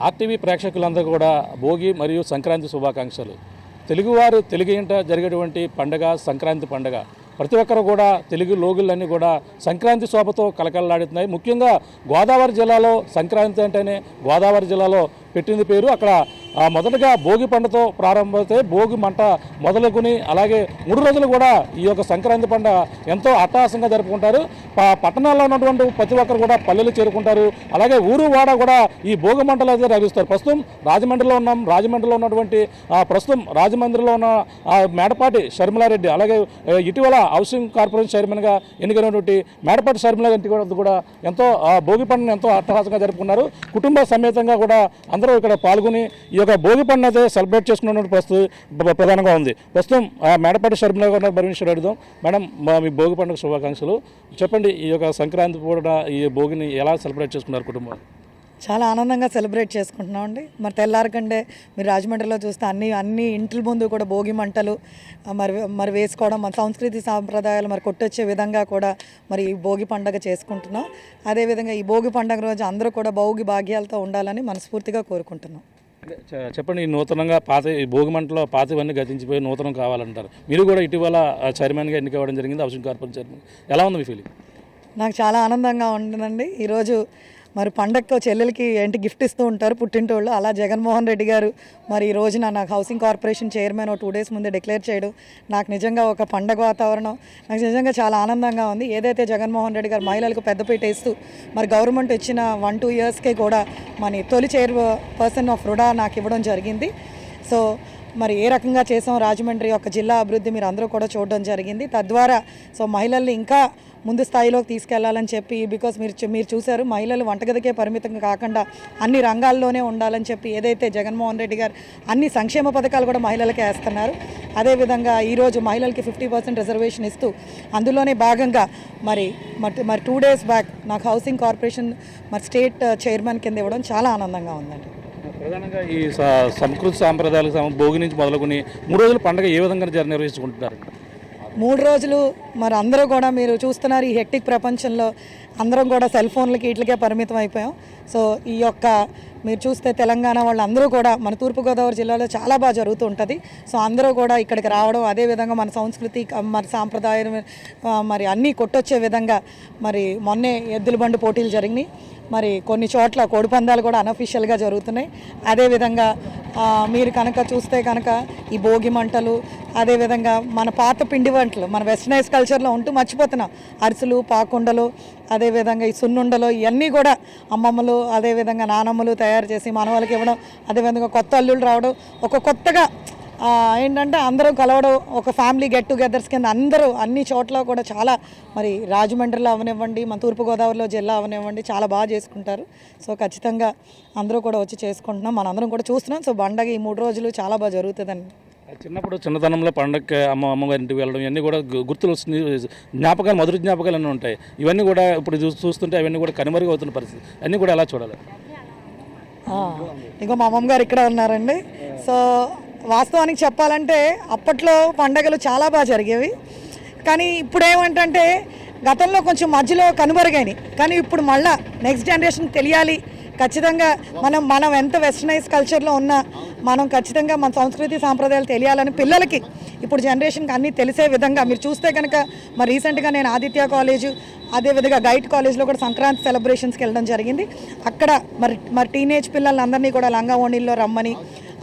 RTV ప్రేక్షకులందరూ కూడా భోగి మరియు సంక్రాంతి శుభాకాంక్షలు. తెలుగువారు తెలుగు ఇంట జరిగేటువంటి పండుగ సంక్రాంతి పండుగ. ప్రతి ఒక్కరు కూడా తెలుగు లోగులన్నీ కూడా సంక్రాంతి శోభతో కలకలలాడుతున్నాయి. ముఖ్యంగా గోదావరి జిల్లాలో సంక్రాంతి అంటేనే గోదావరి జిల్లాలో పెట్టింది పేరు. అక్కడ మొదటగా భోగి పండుగతో ప్రారంభమైతే భోగి మంట మొదలుకొని అలాగే 3 రోజులు కూడా ఈ యొక్క సంక్రాంతి పండుగ ఎంతో అట్టహాసంగా జరుపుకుంటారు. పట్టణాల్లో ఉన్నటువంటి ప్రతి ఒక్కరు కూడా పల్లెలు చేరుకుంటారు. అలాగే ఊరు వాడ కూడా ఈ భోగి మంటలు అయితే రగిస్తారు. ప్రస్తుతం రాజమండ్రిలో ఉన్నాం. రాజమండ్రిలో ఉన్నటువంటి ప్రస్తుతం రాజమండ్రిలో ఉన్న మేడపాటి షర్మిలారెడ్డి, అలాగే ఇటీవల హౌసింగ్ కార్పొరేషన్ చైర్మన్గా ఎన్నికైనటువంటి మేడపాటి షర్మిలారెడ్డి కూడా ఎంతో భోగి పండుగను ఎంతో అట్టహాసంగా జరుపుకున్నారు. కుటుంబ సమేతంగా కూడా అందరూ ఇక్కడ పాల్గొని ఈ యొక్క భోగి పండుగ అయితే సెలబ్రేట్ చేసుకున్నటువంటి ప్రస్తుతం ప్రధానంగా ఉంది. ప్రస్తుతం మేడపాటి షర్మిల గారు పర్మిషన్ అడుగుదాం. మేడం, మీ భోగి పండుగ శుభాకాంక్షలు. చెప్పండి, ఈ యొక్క సంక్రాంతి పూట ఈ భోగిని ఎలా సెలబ్రేట్ చేసుకున్నారు కుటుంబం? చాలా ఆనందంగా సెలబ్రేట్ చేసుకుంటున్నామండి. మరి తెల్లారకండే మీరు రాజమండ్రిలో చూస్తే అన్ని ఇంట్ల ముందు కూడా భోగి మంటలు మరి వేసుకోవడం, మన సంస్కృతి సాంప్రదాయాలు మరి కొట్టొచ్చే విధంగా కూడా మరి ఈ భోగి పండుగ చేసుకుంటున్నాం. అదేవిధంగా ఈ భోగి పండుగ రోజు అందరూ కూడా భోగి భాగ్యాలతో ఉండాలని మనస్ఫూర్తిగా కోరుకుంటున్నాం. చెప్పండి, నూతనంగా పాత భోగి మంటలో పాతవన్నీ గతించిపోయి నూతనం కావాలంటారు. మీరు కూడా ఇటీవల చైర్మన్గా ఎన్నికవ్వడం జరిగింది, హౌసింగ్ కార్పొరేషన్ చైర్మన్. ఎలా ఉంది మీ ఫీలింగ్? నాకు చాలా ఆనందంగా ఉంటుందండి. ఈరోజు మరి పండగతో చెల్లెలకి ఏంటి గిఫ్ట్ ఇస్తూ ఉంటారు పుట్టింటోళ్ళు. అలా జగన్మోహన్ రెడ్డి గారు మరి ఈ రోజున నాకు హౌసింగ్ కార్పొరేషన్ చైర్మన్ 2 days ముందే డిక్లేర్ చేయడం నాకు నిజంగా ఒక పండగ వాతావరణం. నాకు నిజంగా చాలా ఆనందంగా ఉంది. ఏదైతే జగన్మోహన్ రెడ్డి గారు మహిళలకు పెద్దపీట ఇస్తూ మరి గవర్నమెంట్ ఇచ్చిన 1-2 yearsకే కూడా మన తొలి చైర్పర్సన్ ఆఫ్ రుడా నాకు ఇవ్వడం జరిగింది. సో మరి ఏ రకంగా చేసాం రాజమండ్రి యొక్క జిల్లా అభివృద్ధి మీరు అందరూ కూడా చూడడం జరిగింది. తద్వారా సో మహిళల్ని ఇంకా ముందు స్థాయిలోకి తీసుకెళ్లాలని చెప్పి, బికాస్ మీరు చూశారు మహిళలు వంటగదికే పరిమితం కాకుండా అన్ని రంగాల్లోనే ఉండాలని చెప్పి ఏదైతే జగన్మోహన్ రెడ్డి గారు అన్ని సంక్షేమ పథకాలు కూడా మహిళలకే వేస్తున్నారు. అదేవిధంగా ఈరోజు మహిళలకి 50% రిజర్వేషన్ ఇస్తూ అందులోనే భాగంగా మరి 2 days బ్యాక్ నాకు హౌసింగ్ కార్పొరేషన్ మరి స్టేట్ చైర్మన్ కింద ఇవ్వడం చాలా ఆనందంగా ఉందండి. ప్రధానంగా ఈ సంస్కృతి సాంప్రదాయాలకు భోగి నుంచి మొదలుకొని 3 రోజుల పండుగ ఏ విధంగా నిర్వహించుకుంటున్నారు? 3 రోజులు మరి అందరూ కూడా మీరు చూస్తున్నారు ఈ హెక్టిక్ ప్రపంచంలో అందరం కూడా సెల్ ఫోన్లకి వీటికే పరిమితం అయిపోయాం. సో ఈ యొక్క మీరు చూస్తే తెలంగాణ వాళ్ళందరూ కూడా మన తూర్పుగోదావరి జిల్లాలో చాలా బాగా జరుగుతూ ఉంటుంది. సో అందరూ కూడా ఇక్కడికి రావడం, అదేవిధంగా మన సంస్కృతి మరి సాంప్రదాయం మరి అన్నీ కొట్టొచ్చే విధంగా మరి మొన్నే ఎద్దుల బండి పోటీలు జరిగినాయి. మరి కొన్ని చోట్ల కోడిపందాలు కూడా అనఫిషియల్గా జరుగుతున్నాయి. అదేవిధంగా మీరు కనుక చూస్తే కనుక ఈ భోగి మంటలు, అదేవిధంగా మన పాత పిండి వంటలు మన వెస్టర్నైజ్ కల్చర్లో ఉంటూ మర్చిపోతున్నాం. అరిసెలు, పాకుండలు, అదేవిధంగా ఈ సున్నుండలు ఇవన్నీ కూడా అమ్మమ్మలు అదేవిధంగా నానమ్మలు తయారు చేసి మన వాళ్ళకి ఇవ్వడం, అదేవిధంగా కొత్త అల్లుళ్ళు రావడం, ఒక కొత్తగా ఏంటంటే అందరూ కలవడం, ఒక ఫ్యామిలీ గెట్ టుగెదర్స్ కింద అందరూ అన్ని చోట్ల కూడా చాలా మరి రాజమండ్రిలో అవనివ్వండి, మన తూర్పుగోదావరిలో జిల్లా అవనివ్వండి చాలా బాగా చేసుకుంటారు. సో ఖచ్చితంగా అందరూ కూడా వచ్చి చేసుకుంటున్నాం, మనందరం కూడా చూస్తున్నాం. సో పండగ ఈ 3 రోజులు చాలా బాగా జరుగుతుందండి. చిన్నప్పుడు చిన్నతనంలో పండగకి అమ్మగారి ఇంటికి వెళ్ళడం ఇవన్నీ కూడా గుర్తులు వస్తుంది, జ్ఞాపకాలు, మధుర జ్ఞాపకాలు అన్నీ ఉంటాయి. ఇవన్నీ కూడా ఇప్పుడు చూస్తుంటే అవన్నీ కూడా కనుమరుగు అవుతున్న పరిస్థితి. అన్నీ కూడా ఎలా చూడాలి? ఇంకో మా అమ్మమ్మ గారు ఇక్కడ ఉన్నారండి. సో వాస్తవానికి చెప్పాలంటే అప్పట్లో పండగలు చాలా బాగా జరిగేవి. కానీ ఇప్పుడు ఏమంటే గతంలో కొంచెం మధ్యలో కనుమరుగైనాయి. కానీ ఇప్పుడు మళ్ళీ నెక్స్ట్ జనరేషన్ తెలియాలి. ఖచ్చితంగా మనం ఎంత వెస్టర్నైజ్ కల్చర్లో ఉన్నా మనం ఖచ్చితంగా మన సంస్కృతి సాంప్రదాయాలు తెలియాలని పిల్లలకి ఇప్పుడు జనరేషన్కి అన్నీ తెలిసే విధంగా మీరు చూస్తే కనుక మరి రీసెంట్గా నేను ఆదిత్య కాలేజు అదేవిధంగా గైడ్ కాలేజ్లో కూడా సంక్రాంతి సెలబ్రేషన్స్కి వెళ్ళడం జరిగింది. అక్కడ మరి టీనేజ్ పిల్లలందరినీ కూడా లంగా ఓణీల్లో రమ్మని,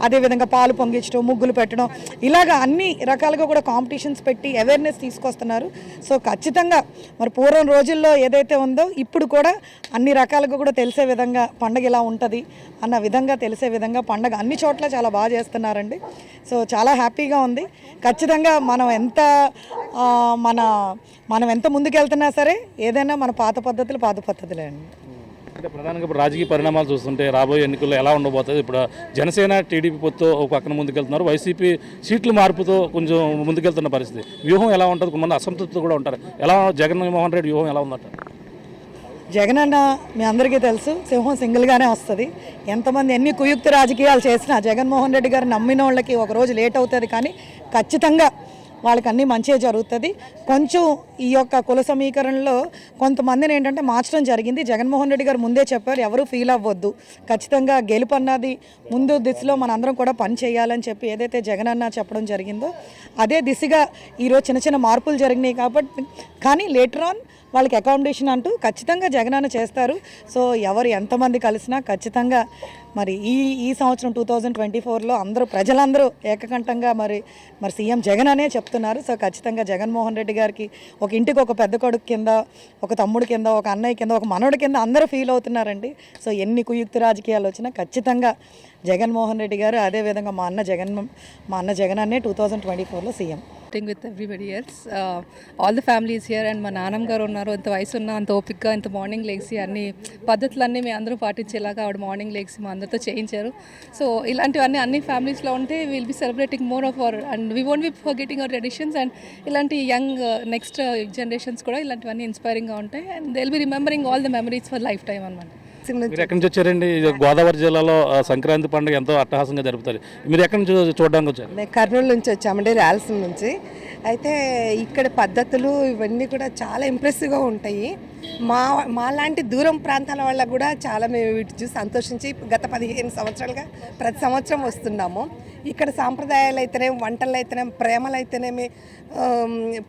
అదేవిధంగా పాలు పొంగించడం, ముగ్గులు పెట్టడం, ఇలాగ అన్ని రకాలుగా కూడా కాంపిటీషన్స్ పెట్టి అవేర్నెస్ తీసుకొస్తున్నారు. సో ఖచ్చితంగా మరి పూర్వం రోజుల్లో ఏదైతే ఉందో ఇప్పుడు కూడా అన్ని రకాలుగా కూడా తెలిసే విధంగా పండగ ఇలా ఉంటుంది అన్న విధంగా తెలిసే విధంగా పండగ అన్ని చోట్ల చాలా బాగా చేస్తున్నారండి. సో చాలా హ్యాపీగా ఉంది. ఖచ్చితంగా మనం ఎంత ముందుకెళ్తున్నా సరే ఏదైనా మన పాత పద్ధతులే అండి. అంటే ప్రధానంగా ఇప్పుడు రాజకీయ పరిణామాలు చూస్తుంటే రాబోయే ఎన్నికల్లో ఎలా ఉండబోతుంది? ఇప్పుడు జనసేన టీడీపీ పొత్తుతో ఒక పక్కన ముందుకెళ్తున్నారు, వైసీపీ సీట్ల మార్పుతో కొంచెం ముందుకెళ్తున్న పరిస్థితి. వ్యూహం ఎలా ఉంటుంది? కొంతమంది అసంతృప్తి కూడా ఉంటారు. ఎలా జగన్మోహన్ రెడ్డి వ్యూహం ఎలా ఉందంట? జగన్ అన్న మీ అందరికీ తెలుసు, సింహం సింగిల్గానే వస్తుంది. ఎంతమంది ఎన్ని కుయుక్త రాజకీయాలు చేసినా జగన్మోహన్ రెడ్డి గారు నమ్మిన వాళ్ళకి ఒకరోజు లేట్ అవుతుంది, కానీ ఖచ్చితంగా వాళ్ళకి అన్నీ మంచిగా జరుగుతుంది. కొంచెం ఈ యొక్క కుల సమీకరణలో కొంతమందిని ఏంటంటే మార్చడం జరిగింది. జగన్మోహన్ రెడ్డి గారు ముందే చెప్పారు, ఎవరు ఫీల్ అవ్వద్దు, ఖచ్చితంగా గెలుపు అన్నది ముందు దిశలో మనందరం కూడా పని చేయాలని చెప్పి ఏదైతే జగన్ అన్న చెప్పడం జరిగిందో అదే దిశగా ఈరోజు చిన్న చిన్న మార్పులు జరిగినాయి. కాబట్టి కానీ లేటర్ ఆన్ వాళ్ళకి అకామిడేషన్ అంటూ ఖచ్చితంగా జగనన్న చేస్తారు. సో ఎవరు ఎంతమంది కలిసినా ఖచ్చితంగా మరి ఈ సంవత్సరం 2024లో అందరూ ప్రజలందరూ ఏకకంఠంగా మరి సీఎం జగన్ అనే చెప్తున్నారు. సో ఖచ్చితంగా జగన్మోహన్ రెడ్డి గారికి ఒక ఇంటికి ఒక పెద్ద కొడుకు కింద, ఒక తమ్ముడు కింద, ఒక అన్నయ్య కింద, ఒక మనవడి కింద అందరూ ఫీల్ అవుతున్నారండి. సో ఎన్ని కుయుక్తి రాజకీయాలు వచ్చినా ఖచ్చితంగా జగన్మోహన్ రెడ్డి గారు, అదేవిధంగా మా అన్న జగన్ అన్నే 2024లో CM. With everybody else all the families here and మా నాన్నమ్మ గారు ఉన్నారు. ఎంత వయసు ఉన్నా అంత ఓపిక్గా ఇంత మార్నింగ్ లేచి అన్ని పద్ధతులన్నీ మేము అందరూ పాటించేలాగా ఆవిడ మార్నింగ్ లేచి మా అందరితో చేయించారు. సో ఇలాంటివన్నీ అన్ని ఫ్యామిలీస్లో ఉంటే will be celebrating more of our and we won't be forgetting hour traditions. And ఇలాంటి యంగ్ నెక్స్ట్ జనరేషన్స్ కూడా ఇలాంటివన్నీ ఇన్స్పైరింగ్గా ఉంటాయి and they will be remembering all the memories for life time అనమాట. మీరు ఎక్కడి నుంచి వచ్చారండి? గోదావరి జిల్లాలో సంక్రాంతి పండుగ ఎంతో అట్టహాసంగా జరుపుతారు. మీరు ఎక్కడి నుంచి చూడడానికి వచ్చారు? మేము కర్నూలు నుంచి వచ్చామండి, రాయలసీమ నుంచి. అయితే ఇక్కడ పద్ధతులు ఇవన్నీ కూడా చాలా ఇంప్రెసివ్గా ఉంటాయి. మాలాంటి దూరం ప్రాంతాల వాళ్ళకు కూడా చాలా మేము వీటి చూసి సంతోషించి గత 15 సంవత్సరాలుగా ప్రతి సంవత్సరం వస్తున్నాము. ఇక్కడ సాంప్రదాయాలు అయితేనేమి, వంటలు అయితేనేమి, ప్రేమలు అయితేనేమి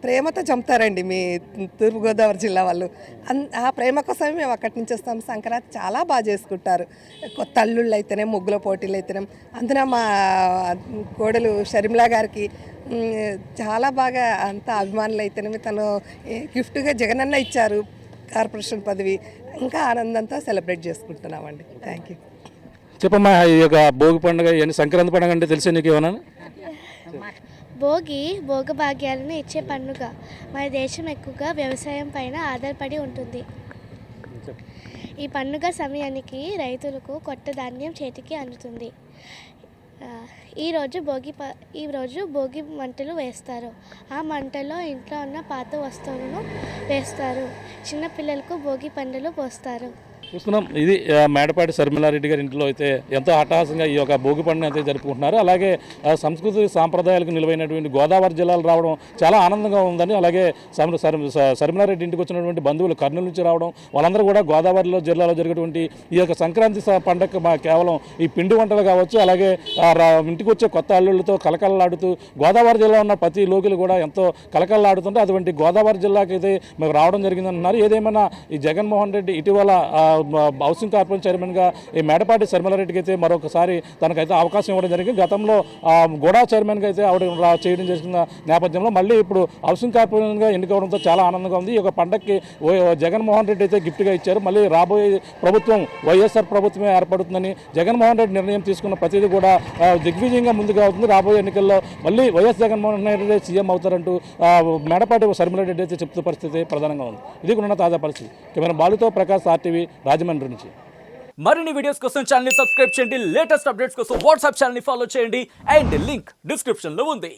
ప్రేమతో చంపుతారండి మీ తూర్పుగోదావరి జిల్లా వాళ్ళు. ఆ ప్రేమ కోసమే మేము అక్కడి నుంచి వస్తాం. సంక్రాంతి చాలా బాగా చేసుకుంటారు. కొత్త అల్లుళ్ళు అయితేనే, ముగ్గుల పోటీలు అయితేనే, అందున మా కోడలు షర్మిలా గారికి చాలా బాగా అంత అభిమానులు అయితేనేమి తను గిఫ్ట్గా జగనన్న ఇచ్చారు కార్పొరేషన్ పదవి. ఇంకా ఆనందంతో సెలబ్రేట్ చేసుకుంటున్నామండి. Thank you. చెప్పమ్మా, ఈ యొక్క భోగి పండుగ సంక్రాంతి పండుగ అంటే తెలిసే నీకు ఏమన్నా? భోగభాగ్యాలను ఇచ్చే పండుగ. మన దేశం ఎక్కువగా వ్యవసాయం పైన ఆధారపడి ఉంటుంది. ఈ పండుగ సమయానికి రైతులకు కొత్త ధాన్యం చేతికి అందుతుంది. ఈరోజు భోగి మంటలు వేస్తారు. ఆ మంటలో ఇంట్లో ఉన్న పాత వస్తువులను వేస్తారు. చిన్నపిల్లలకు భోగి పండులు పోస్తారు. చూస్తున్నాం, ఇది మేడపాటి శర్మిలారెడ్డి గారి ఇంట్లో అయితే ఎంతో అట్టహాసంగా ఈ యొక్క భోగి పండుగ అయితే జరుపుకుంటున్నారు. అలాగే సంస్కృతి సాంప్రదాయాలకు నిలువైనటువంటి గోదావరి జిల్లాలు రావడం చాలా ఆనందంగా ఉందని, అలాగే శర్మిలారెడ్డి ఇంటికి వచ్చినటువంటి బంధువులు కర్నూలు నుంచి రావడం, వాళ్ళందరూ కూడా గోదావరిలో జిల్లాలో జరిగేటువంటి ఈ యొక్క సంక్రాంతి పండుగ కేవలం ఈ పిండి వంటలు కావచ్చు, అలాగే ఇంటికి వచ్చే కొత్త అల్లుళ్ళతో కలకలలాడుతూ గోదావరి జిల్లా ఉన్న ప్రతి లోకిలు కూడా ఎంతో కలకలలాడుతుంటే అటువంటి గోదావరి జిల్లాకి అయితే మేము రావడం జరిగిందంటున్నారు. ఏదేమైనా ఈ జగన్మోహన్ రెడ్డి ఇటీవల హౌసింగ్ కార్పొరేషన్ చైర్మన్గా ఈ మేడపాటి శర్మిలారెడ్డికి అయితే మరొకసారి తనకైతే అవకాశం ఇవ్వడం జరిగింది. గతంలో గోడా చైర్మన్గా అయితే ఆవిడ చేయడం జరిగిన నేపథ్యంలో మళ్ళీ ఇప్పుడు హౌసింగ్ కార్పొరేషన్గా ఎన్నికవడంతో చాలా ఆనందంగా ఉంది. ఈ యొక్క పండగకి జగన్మోహన్ రెడ్డి అయితే గిఫ్ట్గా ఇచ్చారు. మళ్ళీ రాబోయే ప్రభుత్వం వైఎస్ఆర్ ప్రభుత్వమే ఏర్పడుతుందని జగన్మోహన్ రెడ్డి నిర్ణయం తీసుకున్న ప్రతిదీ కూడా దిగ్విజయంగా ముందుగా అవుతుంది. రాబోయే ఎన్నికల్లో మళ్ళీ వైఎస్ జగన్మోహన్ రెడ్డి సీఎం అవుతారంటూ మేడపాటి శర్మిలారెడ్డి అయితే చెప్తూ పరిస్థితి ప్రధానంగా ఉంది. ఇది కూడా ఉన్న తాజా పరిస్థితి. కెమెరా బాలుతో ప్రకాష్, RTV, రాజమండ్రి నుంచి. మరిన్ని వీడియోస్ కోసం ఛానల్ ని సబ్స్క్రైబ్ చేయండి. లేటెస్ట్ అప్డేట్స్ కోసం వాట్సాప్ ఛానల్ ని ఫాలో చేయండి. అండ్ లింక్ డిస్క్రిప్షన్ లో ఉంది.